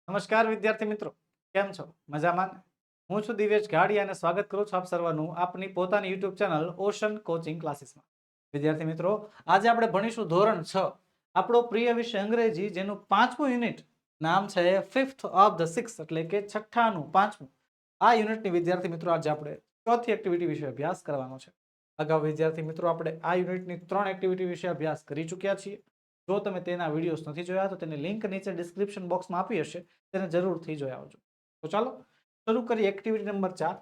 નમસ્કાર વિદ્યાર્થી મિત્રો, કેમ છો? મજામાં ને? હું છું દિવેશ ગાડિયા અને સ્વાગત કરું છું આપ સર્વનું આપની પોતાની યુટ્યુબ ચેનલ ઓશન કોચિંગ ક્લાસીસમાં. વિદ્યાર્થી મિત્રો, આજે આપણે ભણીશું ધોરણ 6, આપણો પ્રિય વિષય અંગ્રેજી, જેનું 5મું યુનિટ નામ છે ફિફ્થ ઓફ ધ સિક્સ, એટલે કે છઠ્ઠાનું 5મું. આ યુનિટની વિદ્યાર્થી મિત્રો આજે આપણે ચોથી એક્ટિવિટી વિશે અભ્યાસ કરવાનો છે. અગાઉ વિદ્યાર્થી મિત્રો આપણે આ યુનિટની 3 એક્ટિવિટી વિશે અભ્યાસ કરી ચૂક્યા છીએ. જો તમે તેના વિડીયોઝ નથી જોયા તો તેની લિંક નીચે ડિસ્ક્રિપ્શન બોક્સમાં આપી હશે, તેને જરૂરથી જોઈ આવજો. તો ચાલો શરૂ કરીએ એક્ટિવિટી નંબર 4.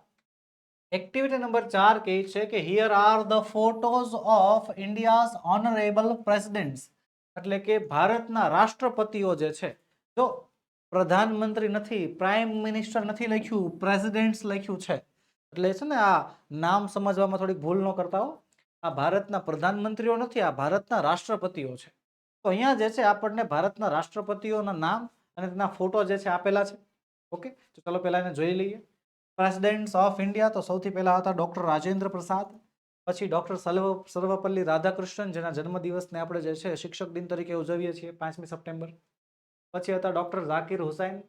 એક્ટિવિટી નંબર 4 કહે છે કે here are the photos of India's honourable presidents, એટલે કે ભારતના રાષ્ટ્રપતિઓ જે છે. જો પ્રધાનમંત્રી નથી, પ્રાઇમ મિનિસ્ટર નથી લખ્યું, પ્રેસિડેન્ટ્સ લખ્યું છે, એટલે છે ને આ નામ સમજવામાં થોડીક ભૂલ ન કરતા હો. આ ભારતના પ્રધાનમંત્રીઓ નથી, આ ભારતના રાષ્ટ્રપતિઓ છે. તો અહીંયા જે છે આપણને ભારતના રાષ્ટ્રપતિઓના નામ અને તેના ફોટો જે છે આપેલા છે. ઓકે, તો ચાલો પહેલા એને જોઈ લઈએ. પ્રેસિડેન્ટ્સ ઓફ ઇન્ડિયા, તો સૌથી પહેલા હતા ડોક્ટર રાજેન્દ્ર પ્રસાદ, પછી ડોક્ટર સર્વપલ્લી રાધાકૃષ્ણન, જેના જન્મદિવસને આપણે જે છે શિક્ષક દિન તરીકે ઉજવીએ છીએ 5મી સપ્ટેમ્બર. પછી હતા ડોક્ટર ઝાકિર હુસૈન,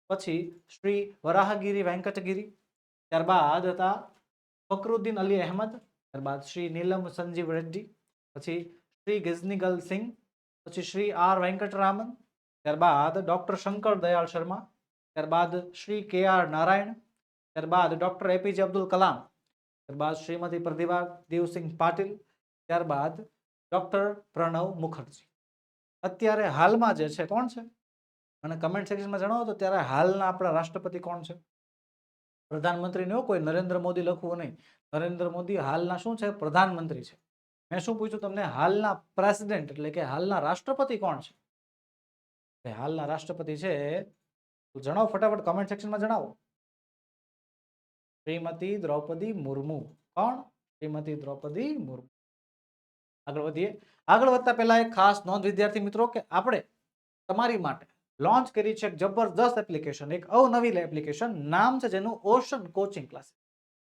પછી શ્રી વરાહગીરી વેંકટગીરી, ત્યારબાદ હતા ફકરુદ્દીન અલી અહેમદ, ત્યારબાદ શ્રી નીલમ સંજીવ રેડ્ડી, પછી શ્રી ગિઝનીગલ સિંહ, પછી શ્રી આર વેંકટરામન, ત્યારબાદ ડોક્ટર શંકર દયાળ શર્મા, ત્યારબાદ શ્રી કે આર નારાયણ, ત્યારબાદ ડોક્ટર એપીજે અબ્દુલ કલામ, ત્યારબાદ શ્રીમતી પ્રતિભા દેવસિંહ પાટીલ, ત્યારબાદ ડોક્ટર પ્રણવ મુખર્જી. અત્યારે હાલમાં જે છે કોણ છે, અને કમેન્ટ સેક્શનમાં જણાવો તો ત્યારે હાલના આપણા રાષ્ટ્રપતિ કોણ છે. પ્રધાનમંત્રી નો કોઈ નરેન્દ્ર મોદી લખવું નહીં. નરેન્દ્ર મોદી હાલના શું છે, પ્રધાનમંત્રી છે. મેં શું પૂછ્યું તમને, હાલના પ્રેસિડેન્ટ એટલે કે હાલના રાષ્ટ્રપતિ કોણ છે. હાલના રાષ્ટ્રપતિ છે તો જણાવો, ફટાફટ કમેન્ટ સેક્શનમાં જણાવો. શ્રીમતી દ્રૌપદી મુર્મુ. કોણ? શ્રીમતી દ્રૌપદી મુર્મુ. આગળ વધીએ. આગળ વધતા પહેલા એક ખાસ નોંધ વિદ્યાર્થી મિત્રો, કે આપણે તમારી માટે લોન્ચ કરી છે એક જબરદસ્ત એપ્લિકેશન, એક અવનવી એપ્લિકેશન, નામ છે જેનું ઓશન કોચિંગ ક્લાસ.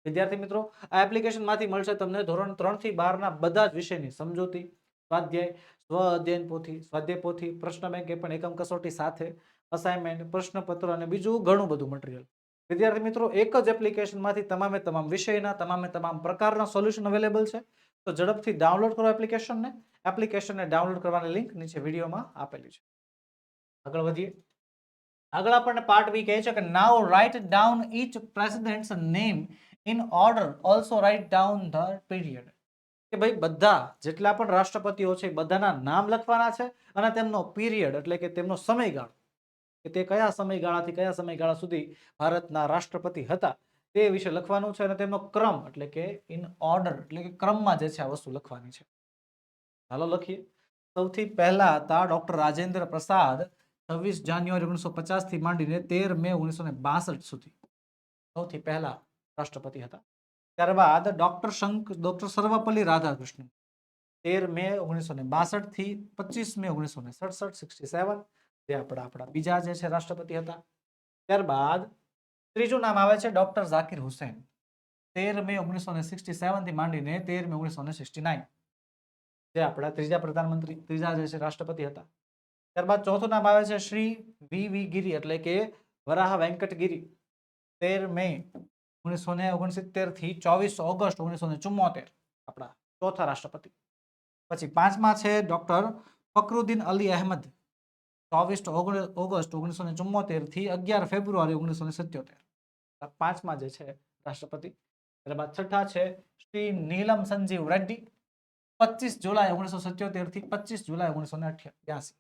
વિદ્યાર્થી મિત્રો, આ એપ્લિકેશન માંથી મળશે તમને ધોરણ 3 થી 12 ના બધા જ વિષયની સમજૂતી, સ્વાધ્યાય, સ્વ અધ્યયન પોથી, સ્વાધ્યાય પોથી, પ્રશ્ન બેંક, એ પણ એકમ કસોટી સાથે, અસાઇનમેન્ટ, પ્રશ્નપત્ર અને બીજું ઘણું બધું મટીરિયલ. વિદ્યાર્થી મિત્રો, એક જ એપ્લિકેશન માંથી તમામે તમામ વિષયના તમામે તમામ પ્રકારના સોલ્યુશન અવેલેબલ છે. તો ઝડપથી ડાઉનલોડ કરો એપ્લિકેશનને. એપ્લિકેશનને ડાઉનલોડ કરવાની લિંક નીચે વિડીયોમાં આપેલી છે. આગળ વધીએ. આગળ આપણને પાર્ટ બી કહે છે કે now write down each presidents name in order, also write down the period. કે ભાઈ બધા જેટલા પણ રાષ્ટ્રપતિઓ છે બધાના નામ લખવાના છે, અને તેમનો પીરિયડ એટલે કે તેમનો સમયગાળો, કે તે કયા સમયગાળાથી કયા સમયગાળા સુધી ભારતના રાષ્ટ્રપતિ હતા તે વિશે લખવાનું છે, અને તેમનો ક્રમ એટલે કે ઇન ઓર્ડર એટલે કે ક્રમમાં જે છે આ વસ્તુ લખવાની છે. ચાલો લખીએ. સૌથી પહેલા હતા ડોક્ટર રાજેન્દ્ર પ્રસાદ, 26 જાન્યુઆરી 1950 થી માંડીને 13 મે 1962 સુધી સૌથી પહેલા રાષ્ટ્રપતિ હતા. ત્યારબાદ ડોક્ટર સર્વપલ્લી રાધાકૃષ્ણન, 13 મે 1962 થી 25 મે 1967, 67, જે આપણા બીજા જે છે રાષ્ટ્રપતિ હતા. ત્યારબાદ ત્રીજું નામ આવે છે ડોક્ટર ઝાકિર હુસૈન, 13 મે 1967 થી માંડીને 13 મે 1969, જે આપણા ત્રીજા જે છે રાષ્ટ્રપતિ હતા. ત્યારબાદ ચોથું નામ આવે છે શ્રી વી ગીરી એટલે કે વરાહ વેંકટગીરી, 13 મે 1969 થી 24 ઓગસ્ટ 1974, આપણા ચોથા રાષ્ટ્રપતિ. પછી પાંચમા છે ડોક્ટર ફકરુદ્દીન અલી અહેમદ, 24 ઓગસ્ટ 1974 થી 11 ફેબ્રુઆરી 1977, પાંચમા જે છે રાષ્ટ્રપતિ. ત્યારબાદ છઠ્ઠા છે શ્રી નીલમ સંજીવ રેડ્ડી, 25 જુલાઈ 1977 થી 25 જુલાઈ 1982,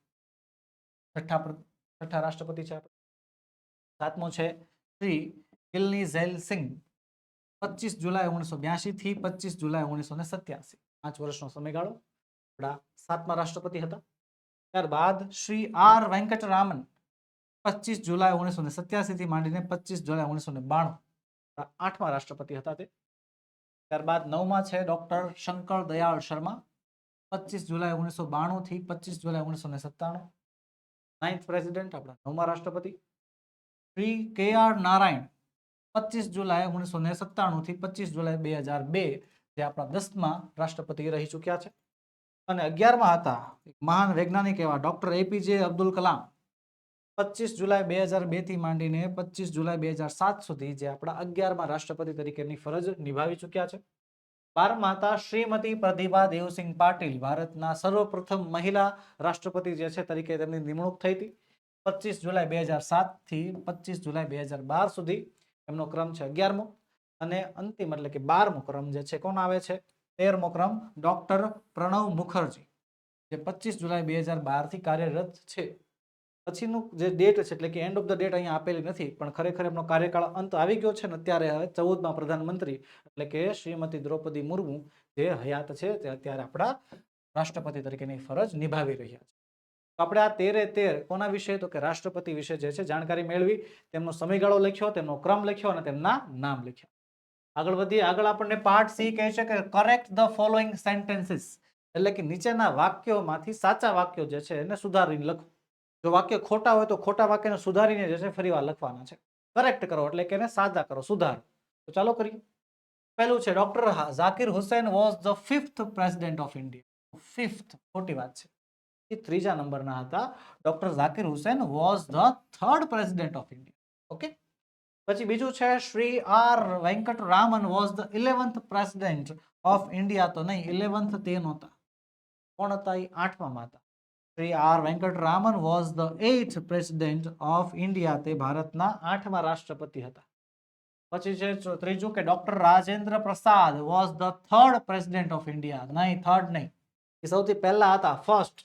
છઠ્ઠા રાષ્ટ્રપતિ છે. સાતમો છે શ્રી કિલની ઝેલ સિંહ, 25 જુલાઈ 1982 થી 25 જુલાઈ 1987, 5 વર્ષનો સમયગાળો, આપણા સાતમા રાષ્ટ્રપતિ હતા. ત્યારબાદ શ્રી આર વેંકટરામન, 25 જુલાઈ 1987 થી માંડીને 25 જુલાઈ 1992, આઠમા રાષ્ટ્રપતિ હતા તે. ત્યારબાદ નવમા છે ડોક્ટર શંકર દયાળ શર્મા, 25 જુલાઈ 1992 થી 25 જુલાઈ 1997, નાઇન્થ પ્રેસિડેન્ટ, આપણા નવમા રાષ્ટ્રપતિ. શ્રી કે આર નારાયણ, 25 જુલાઈ 1997 થી 25 જુલાઈ 2002, જે આપણા 10મા રાષ્ટ્રપતિ રહી ચૂક્યા છે. અને 11મા હતા એક મહાન વૈજ્ઞાનિક એવા ડોક્ટર એપીજે અબ્દુલ કલામ, 25 જુલાઈ 2002 થી માંડીને 25 જુલાઈ 2007 સુધી જે આપણા 11મા રાષ્ટ્રપતિ તરીકેની ફરજ નિભાવી ચૂક્યા છે. 12મા હતા શ્રીમતી પ્રતિભા દેવસિંહ પાટીલ, ભારતના સર્વપ્રથમ મહિલા રાષ્ટ્રપતિ જે છે તરીકે તેમની નિમણૂક થઈ હતી. 25 જુલાઈ 2007 થી 25 જુલાઈ 2012 સુધી એમનો ક્રમ છે 11મો. અને અંતિમ એટલે કે 12મો ક્રમ જે છે કોણ આવે છે? 13મો ક્રમ ડોક્ટર પ્રણવ મુખર્જી, જે 25 જુલાઈ 2012 થી કાર્યરત છે. પછીનું જે ડેટ છે એટલે કે એન્ડ ઓફ ધ ડેટ અહીંયા આપેલી નથી, પણ ખરેખર એમનો કાર્યકાળ અંત આવી ગયો છે ને અત્યારે હવે 14મા પ્રધાનમંત્રી એટલે કે શ્રીમતી દ્રૌપદી મુર્મુ જે હયાત છે તે અત્યારે આપણા રાષ્ટ્રપતિ તરીકેની ફરજ નિભાવી રહ્યા છે. તો આપણે આ 13 કોના વિશે? તો કે રાષ્ટ્રપતિ વિશે જે છે જાણકારી મેળવી, તેમનો સમયગાળો લખ્યો, તેમનો ક્રમ લખ્યો અને તેમના નામ લખ્યા. આગળ વધીએ. આગળ આપણને પાર્ટ સી કહે છે કે કરેક્ટ ધ ફોલોઈંગ સેન્ટેન્સીસ, એટલે કે નીચેના વાક્યોમાંથી સાચા વાક્યો જે છે એને સુધારીને લખો. જો વાક્ય ખોટા હોય તો ખોટા વાક્યને સુધારીને જે છે ફરીવાર લખવાના છે. કરેક્ટ કરો એટલે કે એને સાદા કરો, સુધારો. તો ચાલો કરીએ. પહેલું છે doctor Zakir Hussain was the 5th president of India. 5th ખોટી વાત છે. એ 3જા નંબરના હતા. Doctor Zakir Hussain was the 3rd president of India. Okay. પછી બીજું છે Shri R Venkataraman was the 11th president of India. તો નહીં, 11th તે નહોતા. કોણ હતા? એ 8મા હતા. Shri R Venkataraman was the 8th president of India. તે ભારતના 8મા રાષ્ટ્રપતિ હતા. પછી છે ત્રીજું કે doctor Rajendra Prasad was the 3rd president of India. નહીં, 3rd નહીં, એ સૌથી પહેલા હતા, first.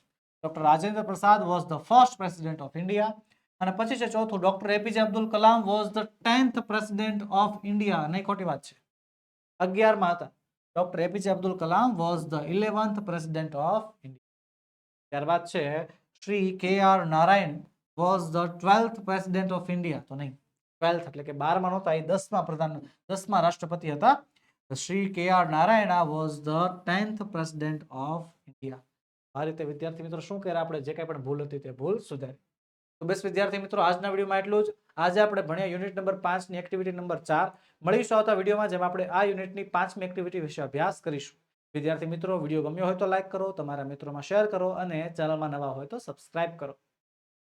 Doctor Rajendra Prasad was the 1st president of India. અને પછી છે ચોથું, doctor APJ Abdul Kalam was the 10th president of India. નહીં, ખોટી વાત છે. 11મા હતા. Doctor APJ Abdul Kalam was the 11th president of India. ત્યારબાદ છે Shri K R Narayan was the 12th president of India. તો નહીં, 12th એટલે કે 12મા નહોતા, એ 10મા રાષ્ટ્રપતિ હતા. Shri K R Narayan was the 10th president of India. આ રીતે વિદ્યાર્થી મિત્રો શું કરે, આપણે જે કંઈ પણ ભૂલ હતી તે ભૂલ સુધારી. તો બસ વિદ્યાર્થી મિત્રો, આજના વિડીયોમાં એટલું જ. આજે આપણે ભણ્યા યુનિટ નંબર 5 ની એક્ટિવિટી નંબર 4. મળીશું આવતા વિડીયોમાં, જેમાં આપણે આ યુનિટની 5મી એક્ટિવિટી વિશે અભ્યાસ કરીશું. વિદ્યાર્થી મિત્રો, વિડીયો ગમ્યો હોય તો લાઈક કરો, તમારા મિત્રોમાં શેર કરો અને ચેનલમાં નવા હોય તો સબસ્ક્રાઇબ કરો.